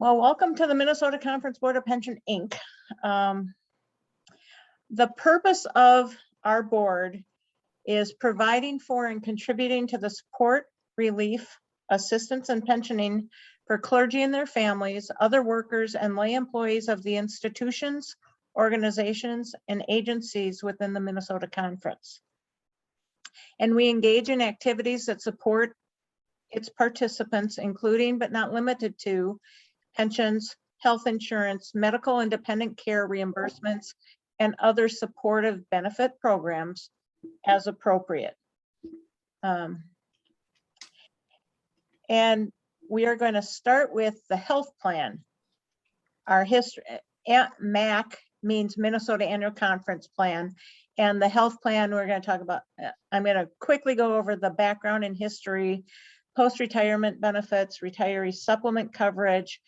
Well, welcome to the Minnesota Conference Board of Pension, Inc. The purpose of our board is providing for and contributing to the support, relief, assistance, and pensioning for clergy and their families, other workers, and lay employees of the institutions, organizations, and agencies within the Minnesota Conference. And we engage in activities that support its participants, including but not limited to pensions, health insurance, medical and dependent care reimbursements, and other supportive benefit programs as appropriate. And we are going to start with the health plan. Our history, MAC means Minnesota Annual Conference Plan, and the health plan we're going to talk about. I'm going to quickly go over the background and history, post-retirement benefits, retiree supplement coverage,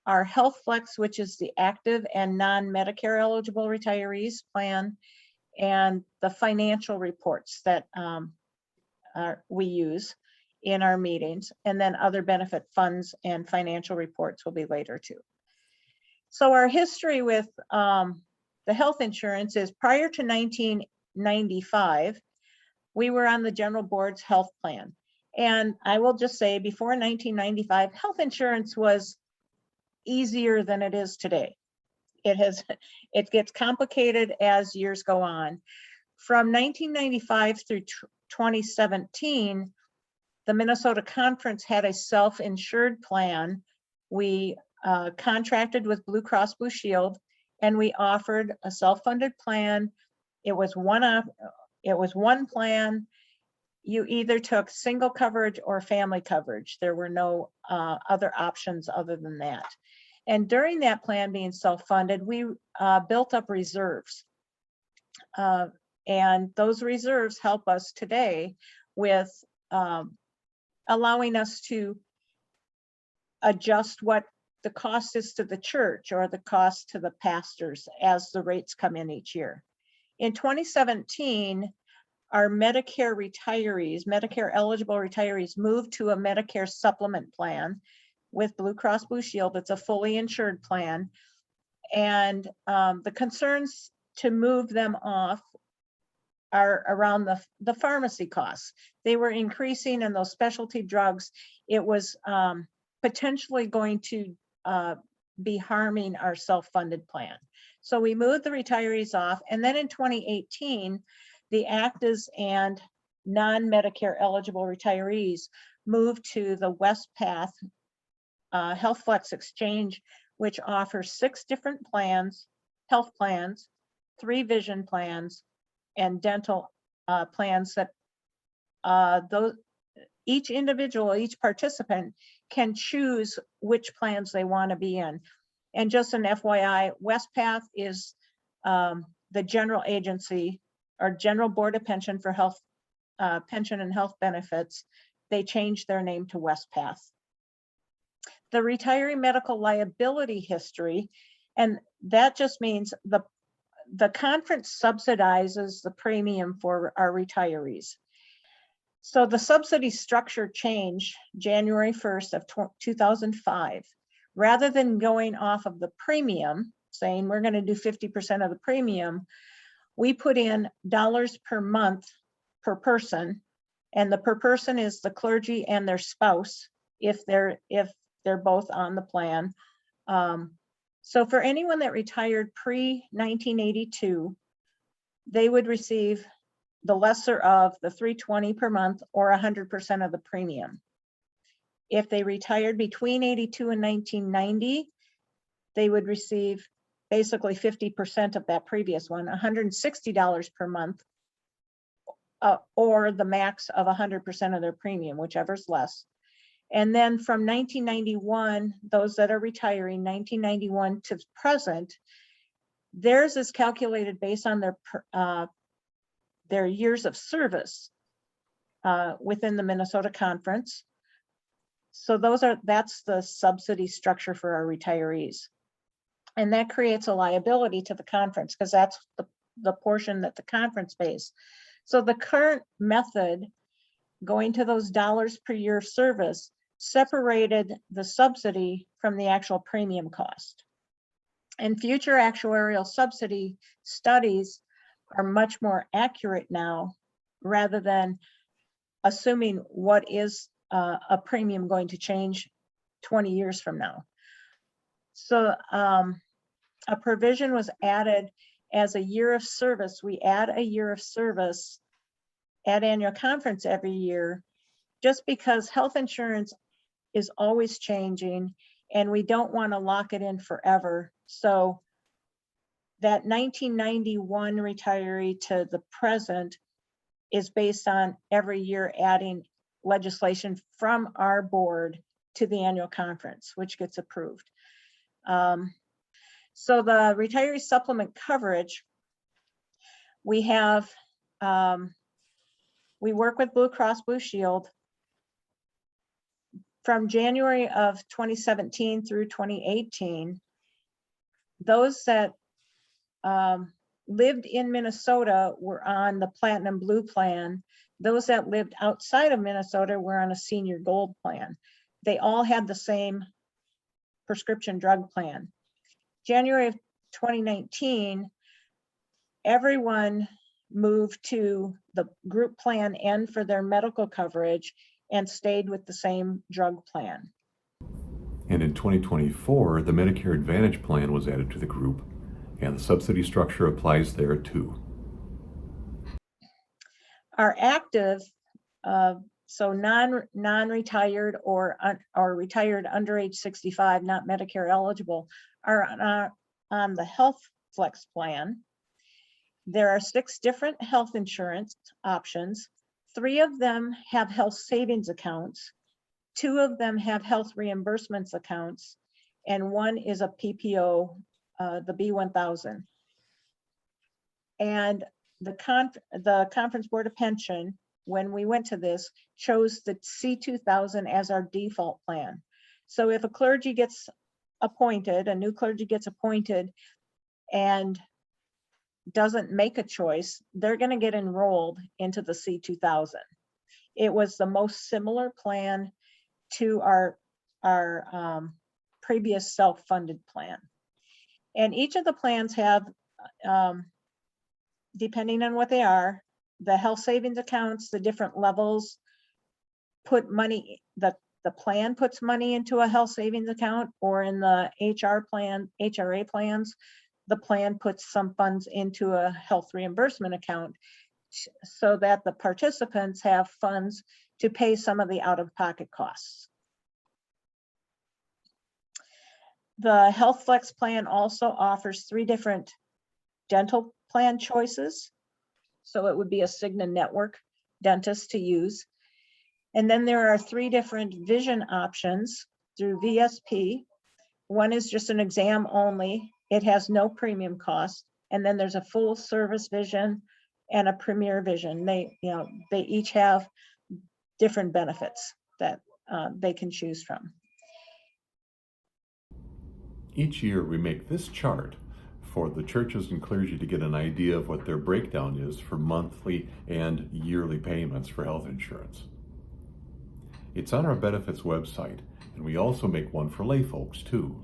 our Health Flex, which is the active and non-Medicare eligible retirees plan, and the financial reports that we use in our meetings, and then other benefit funds and financial reports will be later too. So our history with the health insurance is prior to 1995, we were on the general board's health plan. And I will just say before 1995, health insurance was easier than it is today. It gets complicated as years go on. From 1995 through 2017, the Minnesota Conference had a self-insured plan. We contracted with Blue Cross Blue Shield, and we offered a self-funded plan. It was one plan. You either took single coverage or family coverage. There were no other options other than that. And during that plan being self-funded, we built up reserves. And those reserves help us today with allowing us to adjust what the cost is to the church or the cost to the pastors as the rates come in each year. In 2017, our Medicare retirees, Medicare eligible retirees, moved to a Medicare supplement plan with Blue Cross Blue Shield. It's a fully insured plan. And the concerns to move them off are around the pharmacy costs. They were increasing, and those specialty drugs, it was potentially going to be harming our self-funded plan. So we moved the retirees off. And then in 2018, the actives and non-Medicare eligible retirees moved to the WestPath Health Flex Exchange, which offers 6 different plans, health plans, 3 vision plans, and dental plans that each individual, each participant can choose which plans they want to be in. And just an FYI, WestPath is the general agency or General Board of Pension for Health, Pension and Health Benefits. They changed their name to WestPath. The retiree medical liability history, and that just means the conference subsidizes the premium for our retirees. So the subsidy structure changed January 1st of 2005. Rather than going off of the premium, saying we're going to do 50% of the premium, we put in dollars per month per person, and the per person is the clergy and their spouse if they're both on the plan. So for anyone that retired pre-1982, they would receive the lesser of the $320 per month or 100% of the premium. If they retired between 82 and 1990, they would receive basically 50% of that previous one, $160 per month, or the max of 100% of their premium, whichever's less. And then from 1991, those that are retiring, 1991 to present, theirs is calculated based on their years of service within the Minnesota Conference. So that's the subsidy structure for our retirees. And that creates a liability to the conference because that's the portion that the conference pays. So the current method, going to those dollars per year service, separated the subsidy from the actual premium cost. And future actuarial subsidy studies are much more accurate now, rather than assuming what is a premium going to change 20 years from now. So a provision was added as a year of service. We add a year of service at annual conference every year, just because health insurance is always changing and we don't want to lock it in forever. So that 1991 retiree to the present is based on every year adding legislation from our board to the annual conference, which gets approved. So the retiree supplement coverage, we have, we work with Blue Cross Blue Shield. From January of 2017 through 2018, those that lived in Minnesota were on the Platinum Blue plan. Those that lived outside of Minnesota were on a Senior Gold plan. They all had the same prescription drug plan. January of 2019, everyone moved to the group plan N for their medical coverage and stayed with the same drug plan. And in 2024, the Medicare Advantage plan was added to the group, and the subsidy structure applies there too. Our active, so non-retired or retired under age 65, not Medicare eligible, are on the Health Flex plan. There are 6 different health insurance options. 3 of them have health savings accounts. 2 of them have health reimbursements accounts, and 1 is a PPO, the B1000. And the Conference Board of Pension, when we went to this, chose the C2000 as our default plan. So if a clergy gets appointed, a new clergy gets appointed and doesn't make a choice, they're going to get enrolled into the C2000. It was the most similar plan to our previous self-funded plan. And each of the plans have, depending on what they are, the health savings accounts, the different levels, put money, the plan puts money into a health savings account, or in the HRA plans, the plan puts some funds into a health reimbursement account so that the participants have funds to pay some of the out-of-pocket costs. The Health Flex plan also offers 3 different dental plan choices. So it would be a Cigna network dentist to use. And then there are 3 different vision options through VSP. One is just an exam only. It has no premium cost. And then there's a full service vision and a premier vision. They each have different benefits that they can choose from. Each year we make this chart for the churches and clergy to get an idea of what their breakdown is for monthly and yearly payments for health insurance. It's on our benefits website, and we also make one for lay folks too.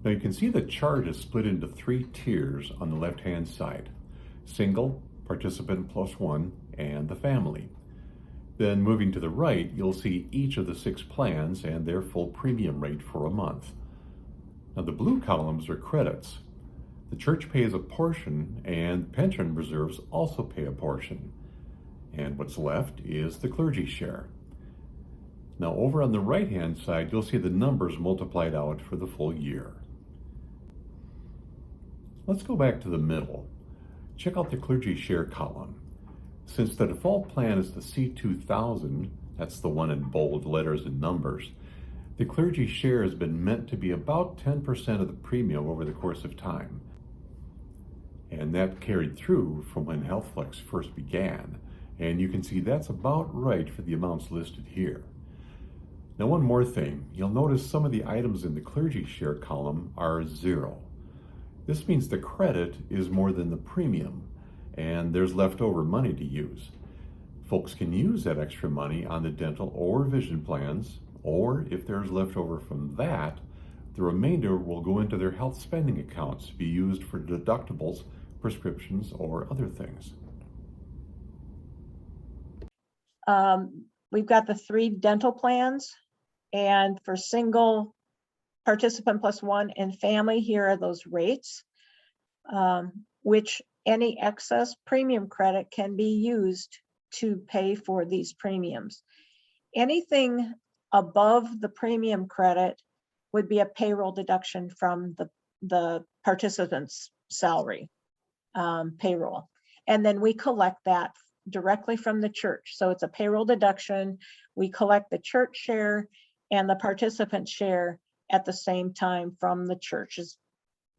Now you can see the chart is split into 3 tiers on the left-hand side: single, participant plus 1, and the family. Then moving to the right, you'll see each of the 6 plans and their full premium rate for a month. Now the blue columns are credits. The church pays a portion, and pension reserves also pay a portion. And what's left is the clergy share. Now over on the right-hand side, you'll see the numbers multiplied out for the full year. Let's go back to the middle. Check out the clergy share column. Since the default plan is the C2000, that's the one in bold letters and numbers, the clergy share has been meant to be about 10% of the premium over the course of time. And that carried through from when HealthFlex first began. And you can see that's about right for the amounts listed here. Now one more thing, you'll notice some of the items in the clergy share column are 0. This means the credit is more than the premium, and there's leftover money to use. Folks can use that extra money on the dental or vision plans, Or if there's leftover from that, the remainder will go into their health spending accounts to be used for deductibles, prescriptions, or other things. We've got the 3 dental plans, and for single participant plus 1 and family, here are those rates, which any excess premium credit can be used to pay for these premiums. Anything above the premium credit would be a payroll deduction from the participant's salary, payroll. And then we collect that directly from the church. So it's a payroll deduction. We collect the church share and the participant share at the same time from the church's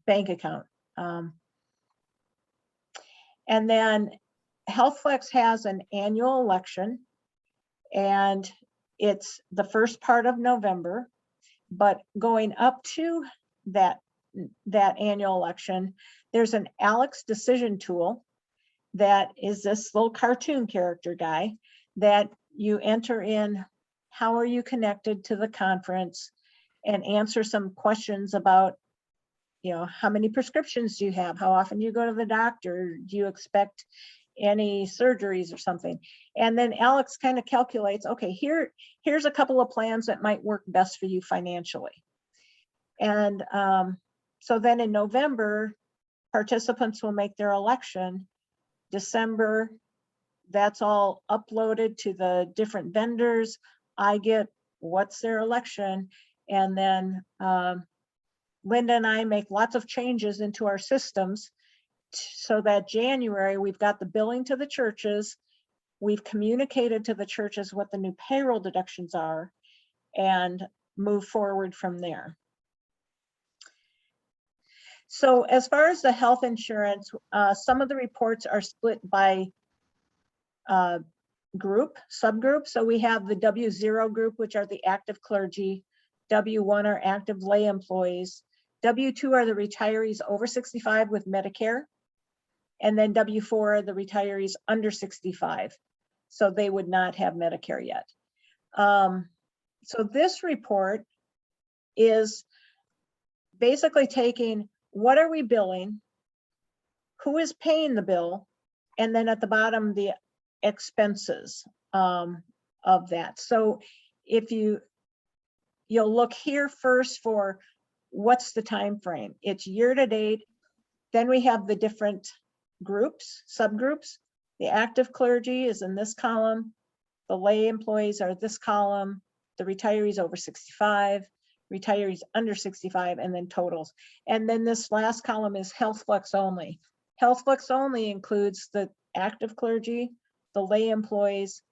bank account. And then HealthFlex has an annual election, and it's the first part of November, but going up to that annual election, there's an Alex decision tool that is this little cartoon character guy that you enter in how are you connected to the conference and answer some questions about, you know, how many prescriptions do you have? How often do you go to the doctor? Do you expect any surgeries or something? And then Alex kind of calculates, okay, here's a couple of plans that might work best for you financially. And so then in November, participants will make their election. December, that's all uploaded to the different vendors. I get what's their election. And then Linda and I make lots of changes into our systems so that January, we've got the billing to the churches. We've communicated to the churches what the new payroll deductions are and move forward from there. So as far as the health insurance, some of the reports are split by subgroup. So we have the W0 group, which are the active clergy. W1 are active lay employees. W2 are the retirees over 65 with Medicare. And then W4 are the retirees under 65. So they would not have Medicare yet. So this report is basically taking what are we billing, who is paying the bill, and then at the bottom, the expenses of that. So if you'll look here first for what's the time frame. It's year to date. Then we have the different groups, subgroups. The active clergy is in this column. The lay employees are this column. The retirees over 65, retirees under 65, and then totals. And then this last column is HealthFlex only. HealthFlex only includes the active clergy, the lay employees,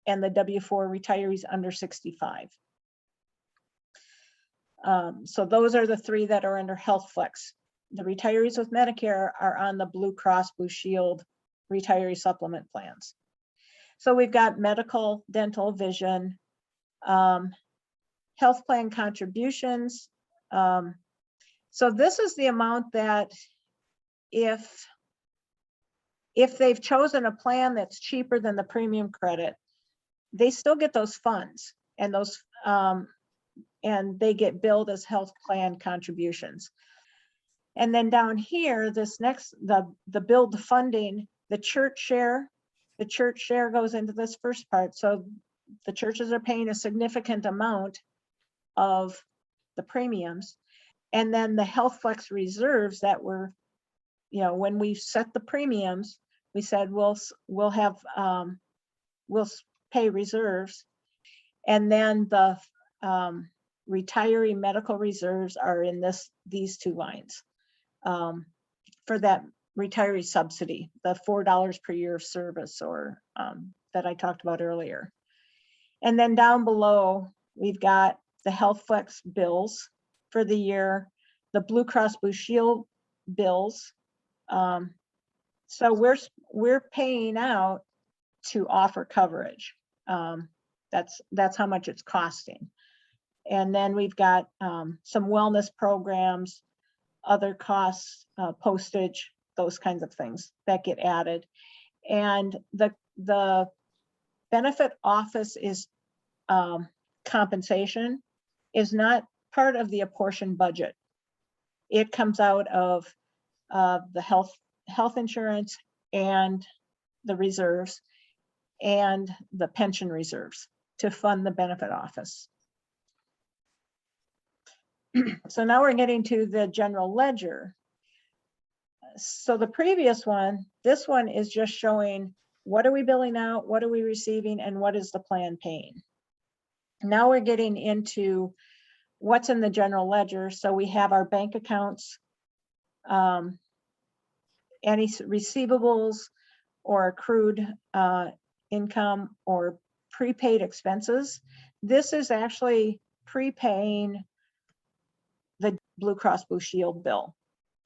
and the W4 retirees under 65. So those are the 3 that are under HealthFlex. The retirees with Medicare are on the Blue Cross Blue Shield retiree supplement plans. So we've got medical, dental, vision, health plan contributions. So this is the amount that if they've chosen a plan that's cheaper than the premium credit, they still get those funds, and those and they get billed as health plan contributions. And then down here, this next, the build funding, the church share goes into this first part. So the churches are paying a significant amount of the premiums. And then the HealthFlex reserves that were, you know, when we set the premiums, we said we'll pay reserves. And then the retiree medical reserves are in these 2 lines for that retiree subsidy, the $4 per year of service, or that I talked about earlier. And then down below, we've got the HealthFlex bills for the year, the Blue Cross Blue Shield bills. So we're paying out to offer coverage. That's how much it's costing. And then we've got some wellness programs, other costs, postage, those kinds of things that get added. And the benefit office is compensation is not part of the apportioned budget. It comes out of the health insurance and the reserves and the pension reserves to fund the benefit office. So now we're getting to the general ledger. So the previous one, this one is just showing what are we billing out, what are we receiving, and what is the plan paying. Now we're getting into what's in the general ledger. So we have our bank accounts, any receivables or accrued income or prepaid expenses. This is actually prepaying the Blue Cross Blue Shield bill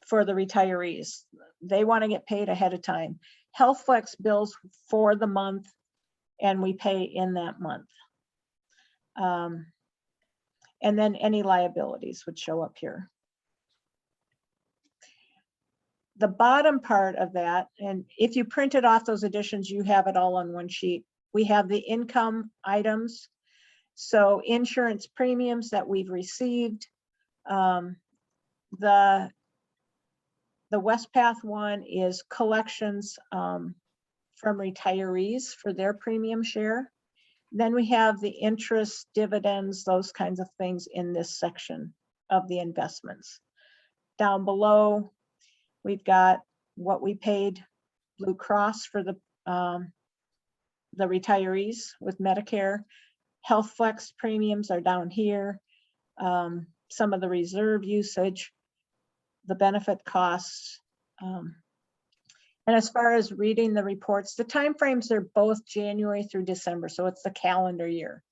for the retirees. They want to get paid ahead of time. Health Flex bills for the month, and we pay in that month. And then any liabilities would show up here. The bottom part of that, and if you printed off those additions, you have it all on one sheet. We have the income items. So insurance premiums that we've received. The Westpath one is collections from retirees for their premium share. Then we have the interest, dividends, those kinds of things in this section of the investments. Down below, we've got what we paid Blue Cross for the retirees with Medicare. Health Flex premiums are down here. Some of the reserve usage, the benefit costs. And as far as reading the reports, the timeframes are both January through December, so it's the calendar year.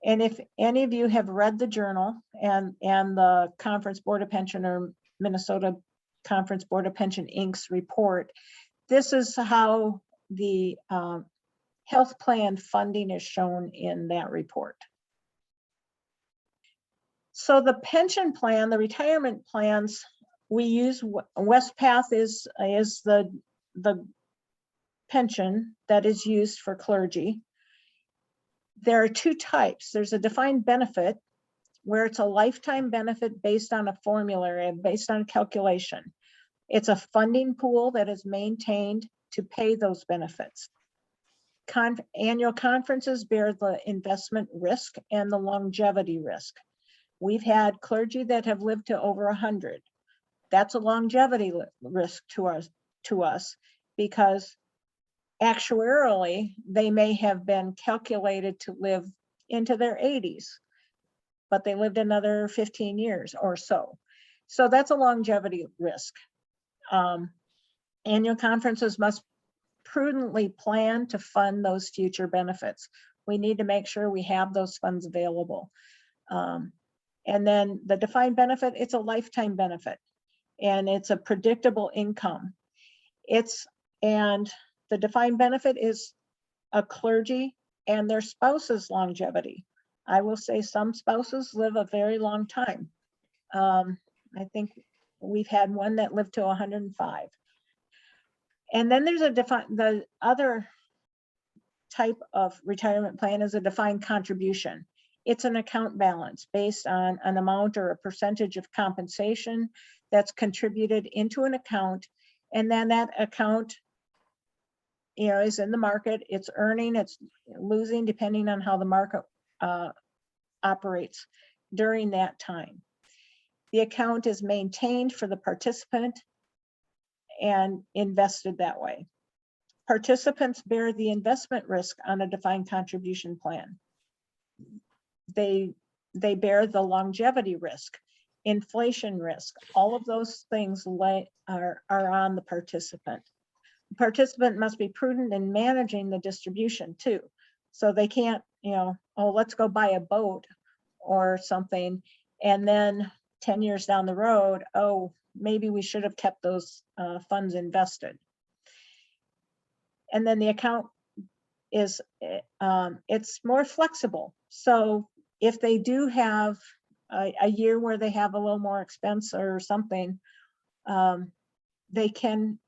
And if any of you have read the journal and the Conference Board of Pension or Minnesota Conference Board of Pension Inc.'s report, this is how the health plan funding is shown in that report. So the pension plan, the retirement plans, we use Westpath is the pension that is used for clergy. There are two types. There's a defined benefit where it's a lifetime benefit based on a formula, based on calculation. It's a funding pool that is maintained to pay those benefits. Annual conferences bear the investment risk and the longevity risk. We've had clergy that have lived to over 100. That's a longevity risk to us because actuarially, they may have been calculated to live into their 80s, but they lived another 15 years or so. So that's a longevity risk. Annual conferences must prudently plan to fund those future benefits. We need to make sure we have those funds available. And then the defined benefit, it's a lifetime benefit and it's a predictable income. And the defined benefit is a clergy and their spouse's longevity. I will say some spouses live a very long time. I think we've had one that lived to 105. And then there's the other type of retirement plan is a defined contribution. It's an account balance based on an amount or a percentage of compensation that's contributed into an account. And then that account, is in the market, it's earning, it's losing, depending on how the market operates during that time. The account is maintained for the participant and invested that way. Participants bear the investment risk on a defined contribution plan. They bear the longevity risk, inflation risk. All of those things are on the participant. The participant must be prudent in managing the distribution too. So they can't, let's go buy a boat or something. And then 10 years down the road, maybe we should have kept those funds invested. And then the account is, it's more flexible. So if they do have a year where they have a little more expense or something, they can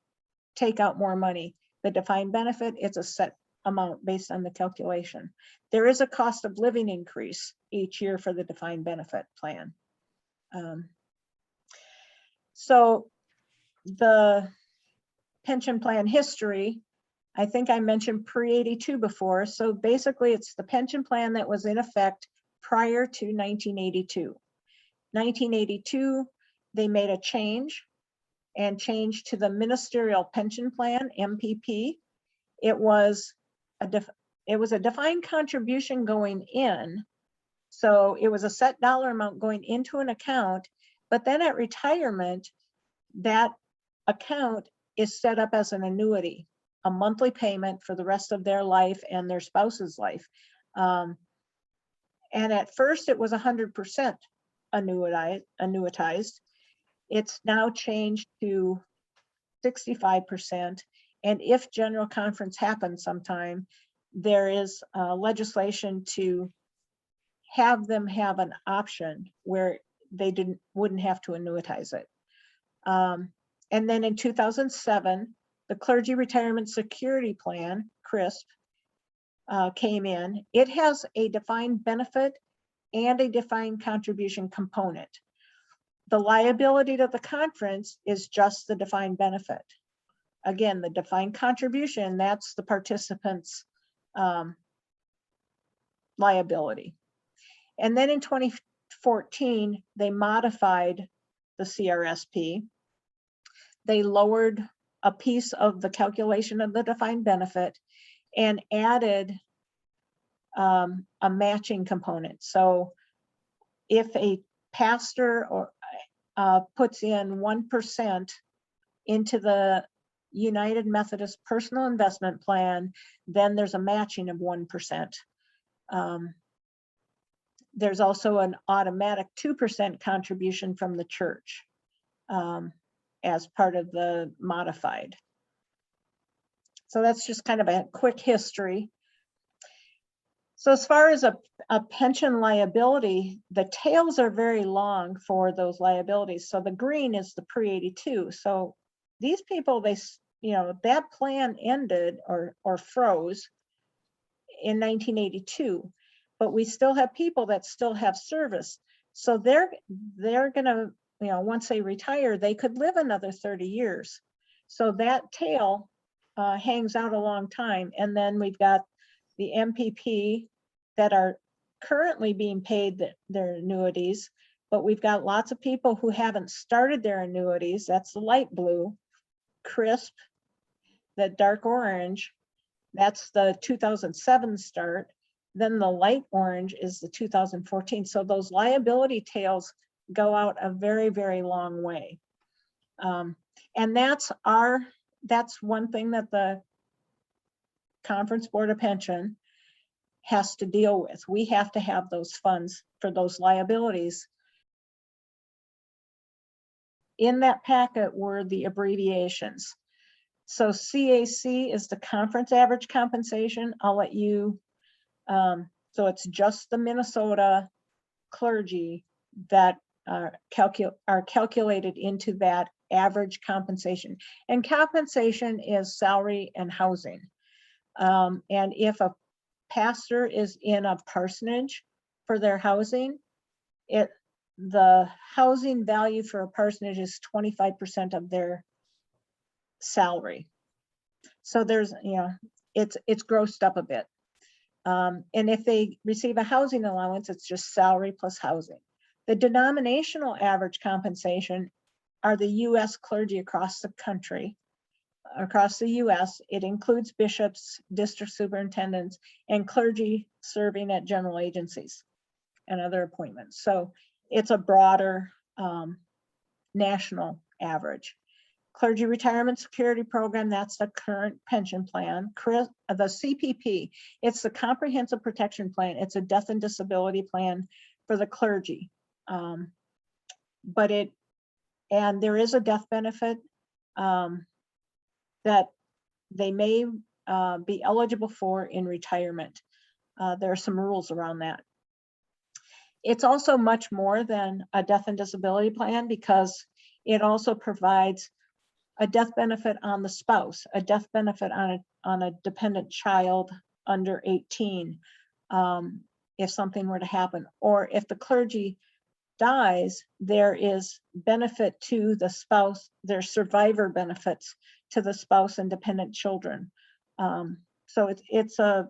take out more money. The defined benefit, it's a set amount based on the calculation. There is a cost of living increase each year for the defined benefit plan. So the pension plan history, I think I mentioned pre-82 before. So basically it's the pension plan that was in effect prior to 1982. 1982, they made a change and changed to the Ministerial Pension Plan, MPP. It was a defined contribution going in. So it was a set dollar amount going into an account, but then at retirement, that account is set up as an annuity, a monthly payment for the rest of their life and their spouse's life. And at first it was 100% annuitized. It's now changed to 65%. And if general conference happens sometime, there is legislation to have them have an option where they wouldn't have to annuitize it. And then in 2007, the Clergy Retirement Security Plan, CRISP, came in. It has a defined benefit and a defined contribution component. The liability to the conference is just the defined benefit. Again, the defined contribution, that's the participant's liability. And then in 2014, they modified the CRSP. They lowered a piece of the calculation of the defined benefit and added a matching component. So if a pastor or puts in 1% into the United Methodist Personal Investment Plan, then there's a matching of 1%. There's also an automatic 2% contribution from the church as part of the modified. So that's just kind of a quick history. So as far as a pension liability, the tails are very long for those liabilities. So the green is the pre-82. So these people, that plan ended or froze in 1982, but we still have people that still have service. So they're gonna, once they retire, they could live another 30 years. So that tail hangs out a long time. And then we've got the MPP that are currently being paid their annuities, but we've got lots of people who haven't started their annuities. That's the light blue. CRISP, the dark orange, that's the 2007 start. Then the light orange is the 2014. So those liability tails go out a very, very long way. And that's one thing that the Conference Board of Pension has to deal with. We have to have those funds for those liabilities. In that packet were the abbreviations. So CAC is the conference average compensation. I'll let you, so it's just the Minnesota clergy that are calculated into that average compensation. And compensation is salary and housing. And if a pastor is in a parsonage for their housing, the housing value for a parsonage is 25% of their salary. So there's, it's grossed up a bit. And if they receive a housing allowance, it's just salary plus housing. The denominational average compensation are the US clergy across the country. Across the US, it includes bishops, district superintendents, and clergy serving at general agencies and other appointments. So it's a broader national average. Clergy Retirement Security Program, that's the current pension plan. The CPP, it's the Comprehensive Protection Plan. It's a death and disability plan for the clergy. And there is a death benefit that they may be eligible for in retirement. There are some rules around that. It's also much more than a death and disability plan because it also provides a death benefit on the spouse, a death benefit on a dependent child under 18, if something were to happen, or if the clergy dies, there is benefit to the spouse, there's survivor benefits to the spouse and dependent children. So it's a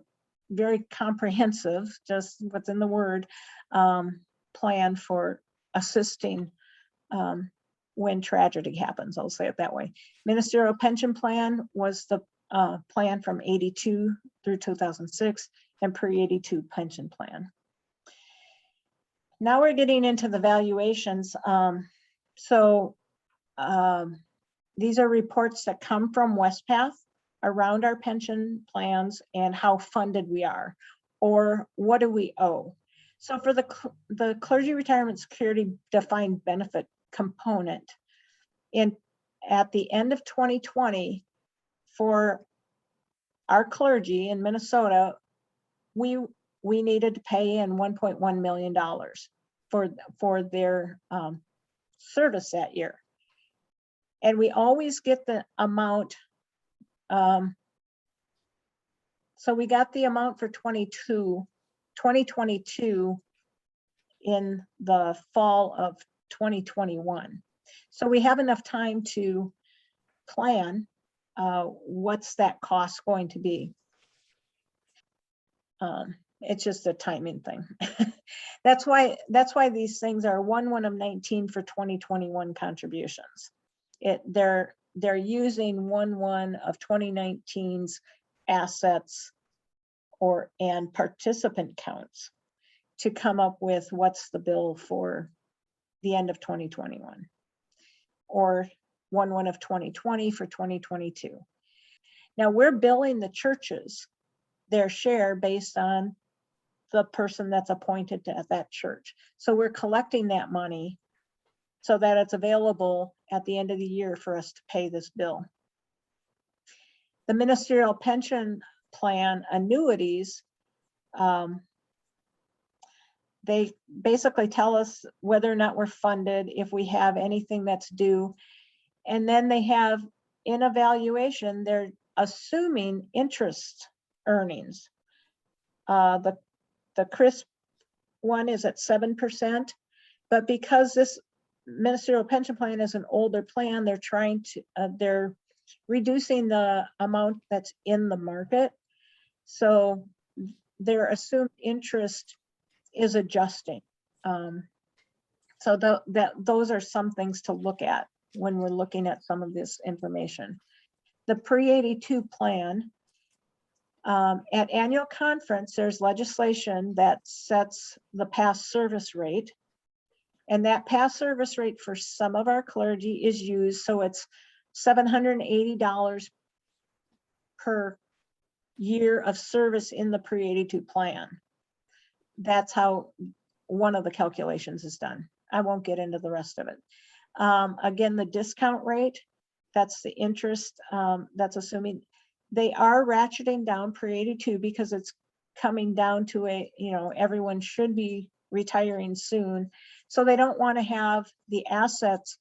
very comprehensive, just what's in the word, plan for assisting when tragedy happens, I'll say it that way. Ministerial pension plan was the plan from 82 through 2006, and pre-82 pension plan. Now we're getting into the valuations. These are reports that come from Westpath around our pension plans and how funded we are, or what do we owe. So for the clergy retirement security defined benefit component, at the end of 2020, for our clergy in Minnesota, we needed to pay in $1.1 million for their service that year. And we always get the amount. So we got the amount for 2022 in the fall of 2021. So we have enough time to plan what's that cost going to be. It's just a timing thing. That's why these things are 1/1 of 19 for 2021 contributions. They're using 1/1 of 2019's assets and participant counts to come up with what's the bill for the end of 2021, or 1/1 of 2020 for 2022. Now we're billing the churches their share based on the person that's appointed at that church. So we're collecting that money so that it's available at the end of the year for us to pay this bill. The ministerial pension plan annuities, they basically tell us whether or not we're funded, if we have anything that's due. And then they have, in evaluation, they're assuming interest earnings. The CRISP one is at 7%, but because this ministerial pension plan is an older plan, they're reducing the amount that's in the market. So their assumed interest is adjusting. So those are some things to look at when we're looking at some of this information. The pre-82 plan, at annual conference, there's legislation that sets the past service rate. And that past service rate for some of our clergy is used, so it's $780 per year of service in the pre-82 plan. That's how one of the calculations is done. I won't get into the rest of it. Again, the discount rate, that's the interest, that's assuming they are ratcheting down pre-82 because it's coming down to everyone should be retiring soon. So they don't want to have the assets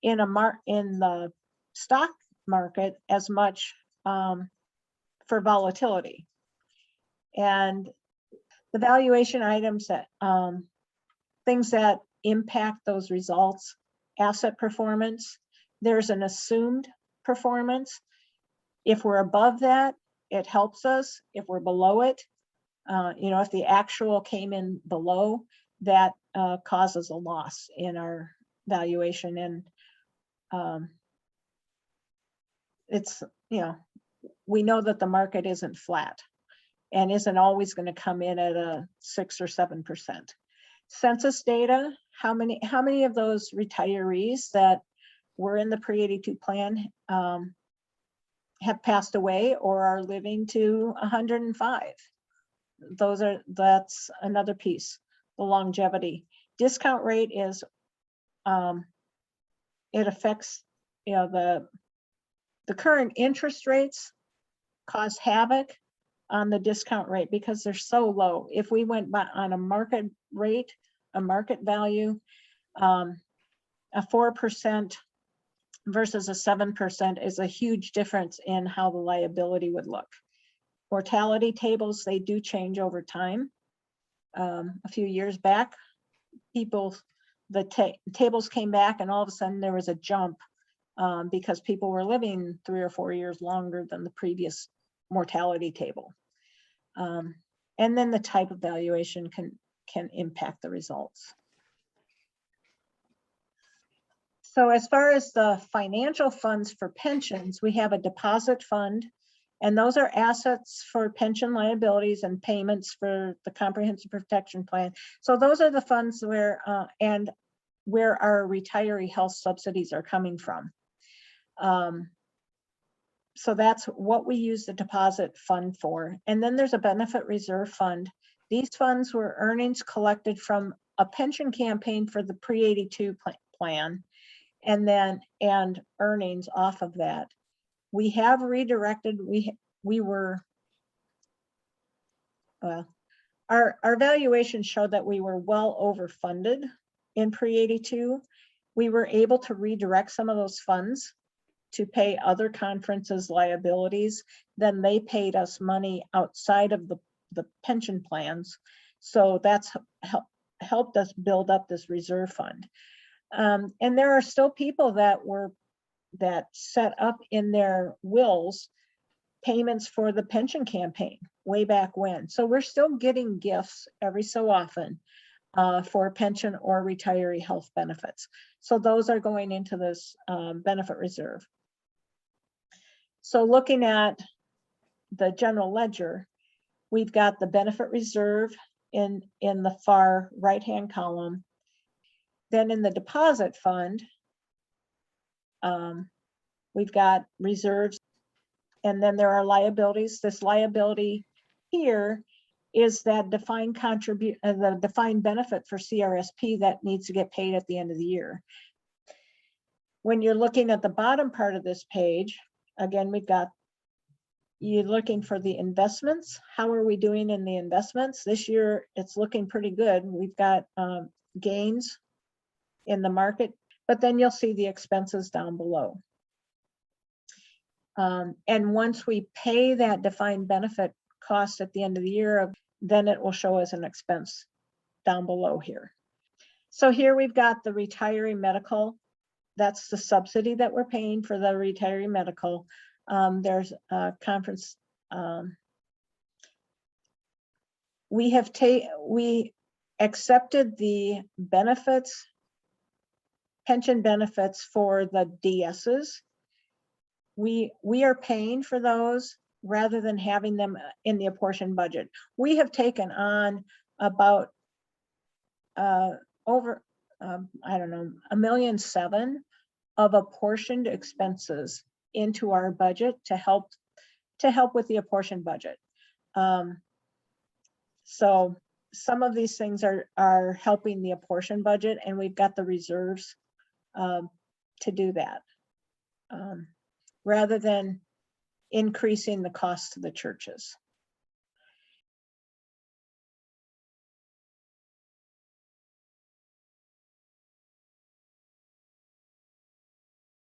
in the stock market as much for volatility. And the valuation items that things that impact those results, asset performance, there's an assumed performance. If we're above that, it helps us. If we're below it, if the actual came in below, that causes a loss in our valuation. And it's, we know that the market isn't flat and isn't always going to come in at a 6 or 7%. Census data, how many of those retirees that were in the pre-82 plan have passed away or are living to 105? That's another piece. The longevity. Discount rate is, it affects, the current interest rates cause havoc on the discount rate because they're so low. If we went on a market rate, a market value, a 4% versus a 7% is a huge difference in how the liability would look. Mortality tables, they do change over time. A few years back, the tables came back and all of a sudden there was a jump because people were living 3 or 4 years longer than the previous mortality table. And then the type of valuation can impact the results. So as far as the financial funds for pensions, we have a deposit fund, and those are assets for pension liabilities and payments for the comprehensive protection plan. So those are the funds where our retiree health subsidies are coming from. So that's what we use the deposit fund for. And then there's a benefit reserve fund. These funds were earnings collected from a pension campaign for the pre-82 plan, and earnings off of that. We have redirected, our valuation showed that we were well overfunded in pre-82. We were able to redirect some of those funds to pay other conferences liabilities. Then they paid us money outside of the pension plans. So that's helped us build up this reserve fund. And there are still people that set up in their wills payments for the pension campaign way back when. So we're still getting gifts every so often for pension or retiree health benefits. So those are going into this benefit reserve. So looking at the general ledger, we've got the benefit reserve in the far right-hand column. Then in the deposit fund, we've got reserves, and then there are liabilities. This liability here is that defined the defined benefit for CRSP that needs to get paid at the end of the year. When you're looking at the bottom part of this page, again, you're looking for the investments. How are we doing in the investments? This year, it's looking pretty good. We've got gains in the market, but then you'll see the expenses down below. And once we pay that defined benefit cost at the end of the year, then it will show as an expense down below here. So here we've got the retiree medical. That's the subsidy that we're paying for the retiree medical. There's a conference. We accepted the benefits, pension benefits for the DSs. We are paying for those rather than having them in the apportioned budget. We have taken on about over I don't know, $1.7 million of apportioned expenses into our budget to help with the apportioned budget. So some of these things are helping the apportioned budget, and we've got the reserves to do that, rather than increasing the cost to the churches.